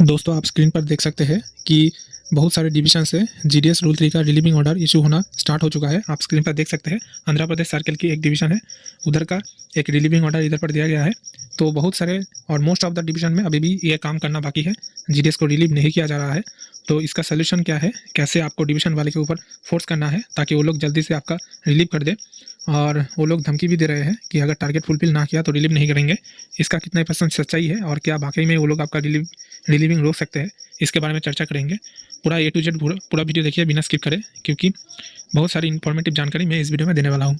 दोस्तों आप स्क्रीन पर देख सकते हैं कि बहुत सारे डिवीजन से जीडीएस रूल 3 का रिलीविंग ऑर्डर इशू होना स्टार्ट हो चुका है। आप स्क्रीन पर देख सकते हैं आंध्र प्रदेश सर्कल की एक डिवीजन है, उधर का एक रिलीविंग ऑर्डर इधर पर दिया गया है। तो बहुत सारे और मोस्ट ऑफ द डिवीजन में अभी भी ये काम करना बाकी है, जीडीएस को रिलीव नहीं किया जा रहा है। तो इसका सोल्यूशन क्या है, कैसे आपको डिवीजन वाले के ऊपर फोर्स करना है ताकि वो लोग जल्दी से आपका रिलीव कर दे। और वो लोग धमकी भी दे रहे हैं कि अगर टारगेट फुलफिल ना किया तो रिलीव नहीं करेंगे। इसका कितना % सच्चाई है और क्या वाकई में वो लोग आपका रिलीविंग रोक सकते हैं, इसके बारे में चर्चा करेंगे। पूरा A to Z पूरा वीडियो देखिए बिना स्किप करें, क्योंकि बहुत सारी इन्फॉर्मेटिव जानकारी मैं इस वीडियो में देने वाला हूँ।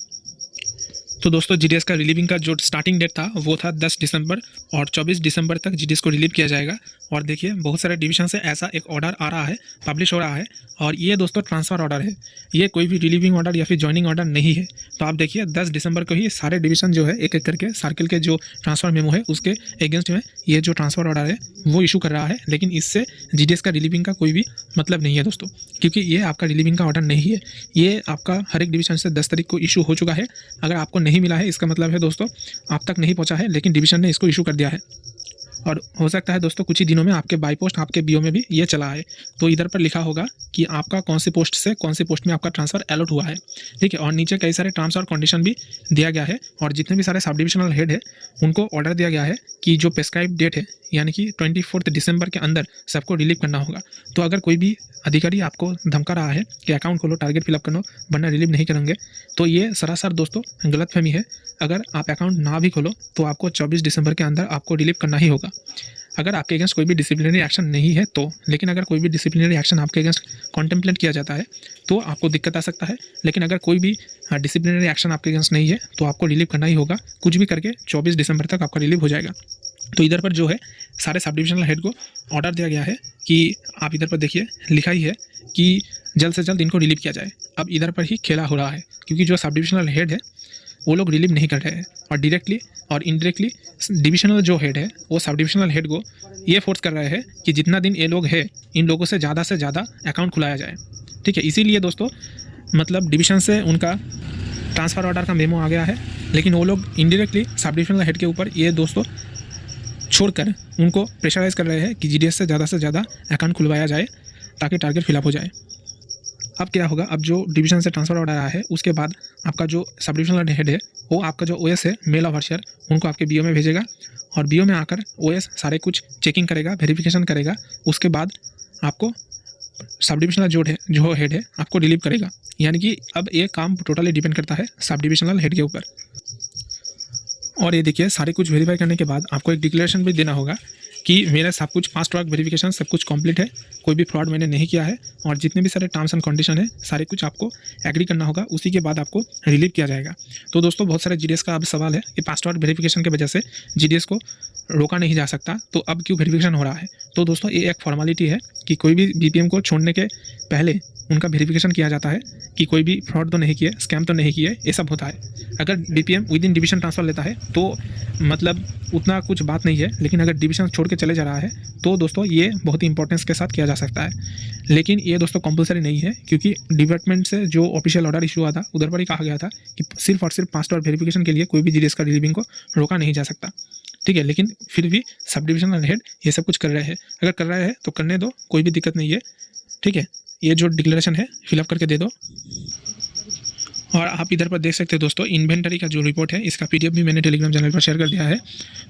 तो दोस्तों जीडीएस का रिलीविंग का जो स्टार्टिंग डेट था वो था 10 दिसंबर और 24 दिसंबर तक जीडीएस को रिलीव किया जाएगा। और देखिए बहुत सारे डिवीजन से ऐसा एक ऑर्डर आ रहा है, पब्लिश हो रहा है, और ये दोस्तों ट्रांसफ़र ऑर्डर है, ये कोई भी रिलीविंग ऑर्डर या फिर जॉइनिंग ऑर्डर नहीं है। तो आप देखिए 10 दिसंबर को ही सारे डिवीजन जो है एक एक करके सर्किल के जो ट्रांसफ़र मेमो है उसके अगेंस्ट में ये जो ट्रांसफ़र ऑर्डर है वो इशू कर रहा है। लेकिन इससे जीडीएस का रिलीविंग का कोई भी मतलब नहीं है दोस्तों, क्योंकि ये आपका रिलीविंग का ऑर्डर नहीं है। ये आपका हर एक डिवीजन से 10 तारीख को इशू हो चुका है। अगर आपको नहीं मिला है इसका मतलब है दोस्तों आप तक नहीं पहुंचा है, लेकिन डिवीजन ने इसको इशू कर दिया है। और हो सकता है दोस्तों कुछ ही दिनों में आपके बाई पोस्ट आपके बीओ में भी ये चला है। तो इधर पर लिखा होगा कि आपका कौन सी पोस्ट से कौन सी पोस्ट में आपका ट्रांसफ़र अलॉट हुआ है, ठीक है। और नीचे कई सारे टर्म्स और कंडीशन भी दिया गया है, और जितने भी सारे सब डिविजनल हेड है उनको ऑर्डर दिया गया है कि जो प्रेस्क्राइब डेट है यानी कि 24 दिसंबर के अंदर सबको रिलीव करना होगा। तो अगर कोई भी अधिकारी आपको धमका रहा है कि अकाउंट खोलो, टारगेट फिलअप करो वरना रिलीव नहीं करेंगे, तो ये सरासर दोस्तों गलतफहमी है। अगर आप अकाउंट ना भी खोलो तो आपको 24 दिसंबर के अंदर आपको रिलीव करना ही होगा, अगर आपके अगेंस्ट कोई भी डिसिप्लिनरी एक्शन नहीं है तो। लेकिन अगर कोई भी डिसिप्लिनरी एक्शन आपके अगेंस्ट कॉन्टेम्पलेट किया जाता है तो आपको दिक्कत आ सकता है। लेकिन अगर कोई भी डिसिप्लिनरी एक्शन आपके अगेंस्ट नहीं है तो आपको रिलीव करना ही होगा, कुछ भी करके 24 दिसंबर तक आपका रिलीव हो जाएगा। तो इधर पर जो है सारे सब डिविजनल हेड को ऑर्डर दिया गया है कि आप इधर पर देखिए लिखा ही है कि जल्द से जल्द इनको रिलीव किया जाए। अब इधर पर ही खेला हो रहा है, क्योंकि जो सब डिविजनल हेड है वो लोग रिलीव नहीं कर रहे हैं, और डायरेक्टली और इनडायरेक्टली डिविजनल जो हेड है वो सब डिविजनल हेड को ये फोर्स कर रहे हैं कि जितना दिन ये लोग हैं इन लोगों से ज़्यादा अकाउंट खुलाया जाए, ठीक है। इसीलिए दोस्तों मतलब डिवीजन से उनका ट्रांसफ़र ऑर्डर का मेमो आ गया है, लेकिन वो लोग इनडायरेक्टली सब डिविजनल हेड के ऊपर ये दोस्तों छोड़कर उनको प्रेशराइज कर रहे हैं कि जीडीएस से ज़्यादा अकाउंट खुलवाया जाए ताकि टारगेट फिलअप हो जाए। अब क्या होगा, अब जो डिवीजन से ट्रांसफ़र ऑर्डर आया है उसके बाद आपका जो सब डिविजनल हेड है वो आपका जो ओएस है मेल ऑफिसर उनको आपके बीओ में भेजेगा, और बीओ में आकर ओएस सारे कुछ चेकिंग करेगा, वेरिफिकेशन करेगा, उसके बाद आपको सब डिविजनल जो हेड है आपको रिलीव करेगा। यानी कि अब ये काम टोटली डिपेंड करता है सब डिविजनल हेड के ऊपर। और ये देखिए सारे कुछ वेरीफाई करने के बाद आपको एक डिक्लेरेशन भी देना होगा कि मेरा सब कुछ फास्ट ट्रैक वेरिफिकेशन सब कुछ कंप्लीट है, कोई भी फ्रॉड मैंने नहीं किया है, और जितने भी सारे टर्म्स एंड कंडीशन है सारे कुछ आपको एग्री करना होगा, उसी के बाद आपको रिलीव किया जाएगा। तो दोस्तों बहुत सारे जीडीएस का अब सवाल है कि फास्ट ट्रैक वेरिफिकेशन की वजह से जीडीएस को रोका नहीं जा सकता, तो अब क्यों वेरिफिकेशन हो रहा है। तो दोस्तों ये एक फॉर्मेलिटी है कि कोई भी बीपीएम को छोड़ने के पहले उनका वेरिफिकेशन किया जाता है कि कोई भी फ्रॉड तो नहीं किए, स्कैम तो नहीं किए, ये सब होता है। अगर BPM with in division transfer लेता है तो मतलब उतना कुछ बात नहीं है, लेकिन अगर डिवीजन छोड़ के चले जा रहा है तो दोस्तों ये बहुत ही इंपॉर्टेंस के साथ किया जा सकता है। लेकिन ये दोस्तों कंपलसरी नहीं है, क्योंकि डिपार्टमेंट से जो ऑफिशियल ऑर्डर इशू हुआ था उधर पर ही कहा गया था कि सिर्फ और सिर्फ पासवर्ड वेरिफिकेशन के लिए कोई भी जीडीएस का रिलीविंग को रोका नहीं जा सकता, ठीक है। लेकिन फिर भी सब डिविजनल हेड ये सब कुछ कर रहे हैं, अगर कर रहे हैं तो करने दो, कोई भी दिक्कत नहीं है, ठीक है। ये जो डिक्लेरेशन है फिलअप करके दे दो। और आप इधर पर देख सकते हैं दोस्तों इन्वेंटरी का जो रिपोर्ट है इसका पीडीएफ भी मैंने टेलीग्राम चैनल पर शेयर कर दिया है।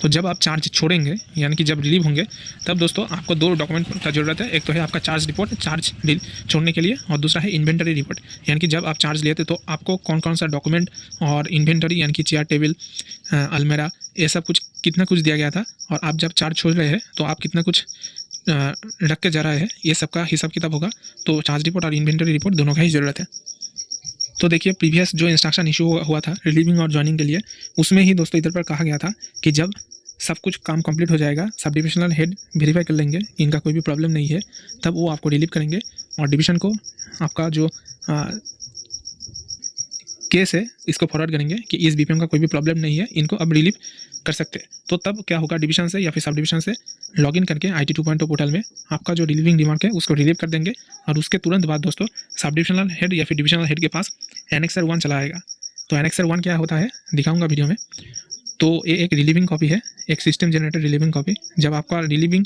तो जब आप चार्ज छोड़ेंगे यानी कि जब रिलीव होंगे तब दोस्तों आपको 2 डॉक्यूमेंट का जरूरत है। एक तो है आपका चार्ज रिपोर्ट चार्ज छोड़ने के लिए, और दूसरा है इन्वेंटरी रिपोर्ट, यानी कि जब आप चार्ज लिए थे तो आपको कौन कौन सा डॉक्यूमेंट और इन्वेंटरी यानी कि चेयर टेबल अलमेरा ये सब कुछ कितना कुछ दिया गया था, और आप जब चार्ज छोड़ रहे हैं तो आप कितना कुछ रख के जा रहे हैं, ये सब का हिसाब किताब होगा। तो चार्ज रिपोर्ट और इन्वेंटरी रिपोर्ट दोनों का ही ज़रूरत है। तो देखिए प्रीवियस जो इंस्ट्रक्शन इशू हुआ था रिलीविंग और ज्वाइनिंग के लिए, उसमें ही दोस्तों इधर पर कहा गया था कि जब सब कुछ काम कंप्लीट हो जाएगा, सब डिविजनल हेड वेरीफाई कर लेंगे कि इनका कोई भी प्रॉब्लम नहीं है, तब वो आपको रिलीव करेंगे, और डिवीजन को आपका जो केस है इसको फॉरवर्ड करेंगे कि इस बीपीएम का कोई भी प्रॉब्लम नहीं है, इनको अब रिलीव कर सकते हैं। तो तब क्या होगा, डिवीजन से या फिर सब डिवीजन से लॉगिन करके IT 2.0 पोर्टल में आपका जो रिलीविंग डिमांड है उसको रिलीव कर देंगे, और उसके तुरंत बाद दोस्तों सब डिविजनल हेड या फिर डिविजनल हेड के पास एनेक्सर 1 चला आएगा। तो एनेक्सर 1 क्या होता है दिखाऊंगा वीडियो में। तो ये एक रिलीविंग कॉपी है, एक सिस्टम जनरेटेड रिलीविंग कॉपी। जब आपका रिलीविंग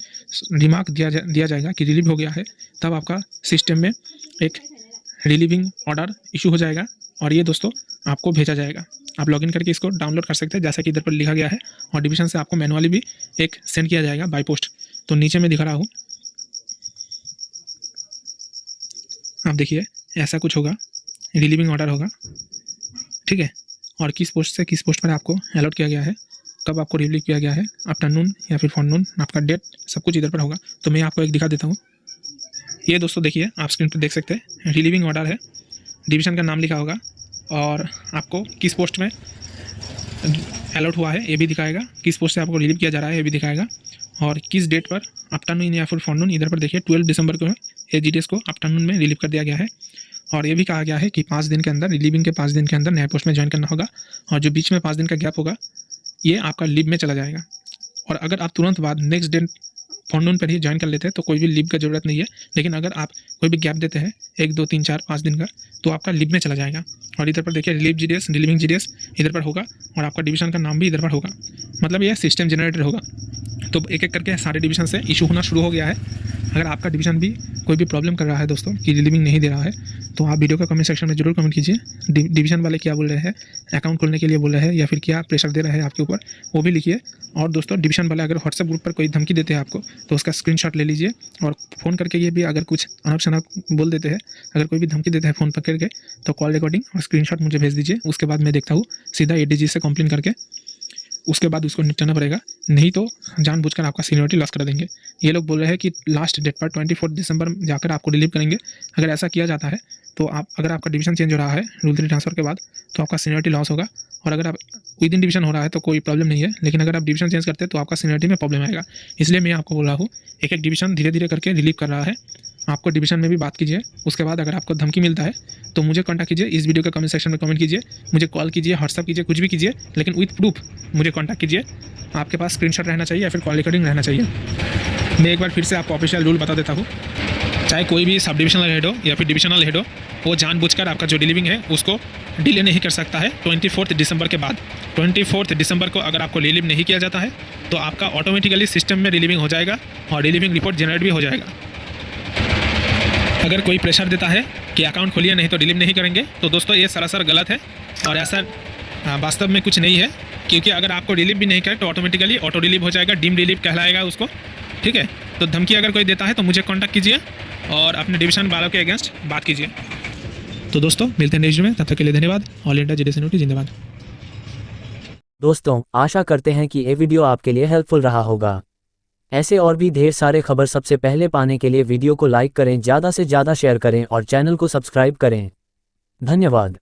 रिमार्क दिया जाएगा कि रिलीव हो गया है, तब आपका सिस्टम में एक रिलीविंग ऑर्डर इशू हो जाएगा और ये दोस्तों आपको भेजा जाएगा। आप लॉगिन करके इसको डाउनलोड कर सकते हैं जैसा कि इधर पर लिखा गया है, और डिवीजन से आपको मैनुअली भी एक सेंड किया जाएगा बाय पोस्ट। तो नीचे में दिखा रहा हूँ, आप देखिए ऐसा कुछ होगा, रिलीविंग ऑर्डर होगा, ठीक है। और किस पोस्ट से किस पोस्ट पर आपको अलॉट किया गया है, कब आपको रिलीव किया गया है, आफ्टरनून या फिर फॉरनून, आपका डेट, सब कुछ इधर पर होगा। तो मैं आपको एक दिखा देता हूँ। ये दोस्तों देखिए, आप स्क्रीन पर देख सकते हैं, रिलीविंग ऑर्डर है, डिवीज़न का नाम लिखा होगा और आपको किस पोस्ट में अलॉट हुआ है ये भी दिखाएगा, किस पोस्ट से आपको रिलीव किया जा रहा है ये भी दिखाएगा, और किस डेट पर, आफ्टरनून या फिर फॉरनून। इधर पर देखिए 12 दिसंबर को AGDS को आफ्टरनून में रिलीव कर दिया गया है। और ये भी कहा गया है कि 5 दिन के अंदर, रिलीविंग के 5 दिन के अंदर नया पोस्ट में ज्वाइन करना होगा, और जो बीच में 5 दिन का गैप होगा ये आपका लीव में चला जाएगा। और अगर आप तुरंत बाद नेक्स्ट डे फॉरनून पर ही ज्वाइन कर लेते हैं तो कोई भी लीव का ज़रूरत नहीं है, लेकिन अगर आप कोई भी गैप देते हैं 1, 2, 3, 4, 5 दिन का, तो आपका लीव में चला जाएगा। और इधर पर देखिए रिलीविंग GDS इधर पर होगा और आपका डिवीज़न का नाम भी इधर पर होगा, मतलब ये सिस्टम जनरेटर होगा। तो एक एक करके सारे डिवीज़न से इशू होना शुरू हो गया है। अगर आपका डिवीज़न भी कोई भी प्रॉब्लम कर रहा है दोस्तों कि रिलीविंग नहीं दे रहा है, तो आप वीडियो का कमेंट सेक्शन में जरूर कमेंट कीजिए। डिवीज़न वाले क्या बोल रहे हैं, अकाउंट खोलने के लिए बोल रहे हैं या फिर क्या प्रेशर दे रहे हैं आपके ऊपर, वो भी लिखिए। और दोस्तों डिवीज़न वाले अगर व्हाट्सएप ग्रुप पर कोई धमकी देते हैं आपको, तो उसका स्क्रीनशॉट ले लीजिए और फ़ोन करके ये भी अगर कुछ अनप शनप बोल देते हैं, अगर कोई भी धमकी देते हैं फ़ोन पर करके, तो कॉल रिकॉर्डिंग और स्क्रीनशॉट मुझे भेज दीजिए। उसके बाद मैं देखता हूँ सीधा ADG से कंप्लेन करके, उसके बाद उसको निपटाना पड़ेगा, नहीं तो जानबूझकर आपका सीनियरिटी लॉस कर देंगे। ये लोग बोल रहे हैं कि लास्ट डेट पर 24 दिसंबर जाकर आपको रिलीव करेंगे। अगर ऐसा किया जाता है तो अगर आपका डिवीज़न चेंज हो रहा है रूल 3 ट्रांसफ़र के बाद, तो आपका सीनियरिटी लॉस होगा। और अगर आप विद इन डिवीज़न हो रहा है तो कोई प्रॉब्लम नहीं है, लेकिन अगर आप डिवीज़न चेंज करते हैं तो आपका सीनियरिटी में प्रॉब्लम आएगा। इसलिए मैं आपको बोल रहा हूँ, एक एक डिवीज़न धीरे धीरे करके रिलीव कर रहा है, आपको डिवीज़न में भी बात कीजिए। उसके बाद अगर आपको धमकी मिलता है तो मुझे कॉन्टैक्ट कीजिए, इस वीडियो के कमेंट सेक्शन में कमेंट कीजिए, मुझे कॉल कीजिए, व्हाट्सअप कीजिए, कुछ भी कीजिए, लेकिन विथ प्रूफ मुझे कॉन्टैक्ट कीजिए। आपके पास स्क्रीनशॉट रहना चाहिए या फिर कॉल रिकॉर्डिंग रहना चाहिए। मैं एक बार फिर से आपको ऑफिशियल रूल बता देता हूँ, चाहे कोई भी सब डिविजनल हेड हो या फिर डिविजनल हेड हो, वो जानबूझकर आपका जो रिलीविंग है उसको डिले नहीं कर सकता है 24 दिसंबर के बाद। 24 दिसंबर को अगर आपको रिलीव नहीं किया जाता है तो आपका ऑटोमेटिकली सिस्टम में रिलीविंग हो जाएगा और रिलीविंग रिपोर्ट जनरेट भी हो जाएगा। अगर कोई प्रेशर देता है कि अकाउंट खोलिए नहीं तो रिलीव नहीं करेंगे, तो दोस्तों ये सरासर गलत है और ऐसा वास्तव में कुछ नहीं है, क्योंकि अगर आपको रिलीव भी नहीं करे तो ऑटोमेटिकली ऑटो रिलीव हो जाएगा, डीम रिलीव कहलाएगा उसको, ठीक है। तो धमकी अगर कोई देता है तो मुझे कॉन्टैक्ट कीजिए और अपने डिवीज़न वालों के अगेंस्ट बात कीजिए। तो दोस्तों मिलते हैं नेक्स्ट में, तब तक के लिए धन्यवाद। ऑल इंडिया GDS यूनिटी जिंदाबाद। दोस्तों आशा करते हैं कि ये वीडियो आपके लिए हेल्पफुल रहा होगा। ऐसे और भी ढेर सारे खबर सबसे पहले पाने के लिए वीडियो को लाइक करें, ज़्यादा से ज़्यादा शेयर करें और चैनल को सब्सक्राइब करें। धन्यवाद।